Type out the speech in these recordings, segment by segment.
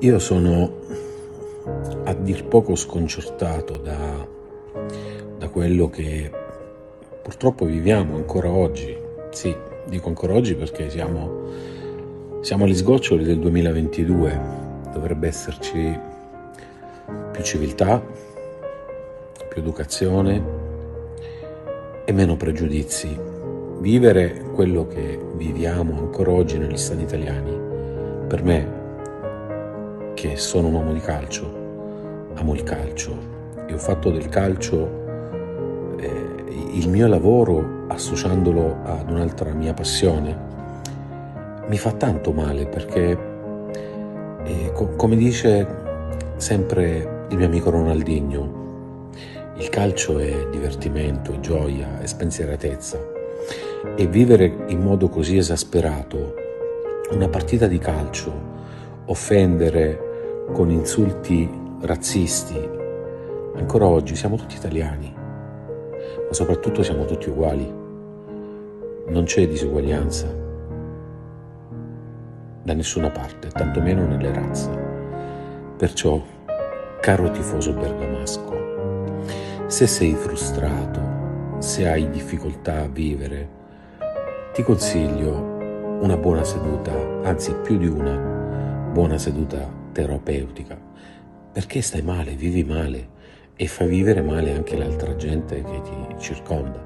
Io sono a dir poco sconcertato da quello che purtroppo viviamo ancora oggi. Sì, dico ancora oggi perché siamo agli sgoccioli del 2022. Dovrebbe esserci più civiltà, più educazione e meno pregiudizi. Vivere quello che viviamo ancora oggi negli stadi italiani, per me, che sono un uomo di calcio, amo il calcio e ho fatto del calcio il mio lavoro associandolo ad un'altra mia passione, mi fa tanto male perché come dice sempre il mio amico Ronaldinho, il calcio è divertimento, è gioia, è spensieratezza, e vivere in modo così esasperato una partita di calcio, offendere con insulti razzisti. Ancora oggi siamo tutti italiani, ma soprattutto siamo tutti uguali. Non c'è disuguaglianza da nessuna parte, tantomeno nelle razze. Perciò, caro tifoso bergamasco, se sei frustrato, se hai difficoltà a vivere, ti consiglio una buona seduta, anzi più di una buona seduta terapeutica, perché stai male, vivi male e fai vivere male anche l'altra gente che ti circonda.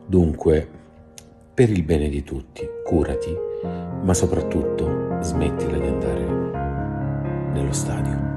Dunque, per il bene di tutti, curati, ma soprattutto smettila di andare nello stadio.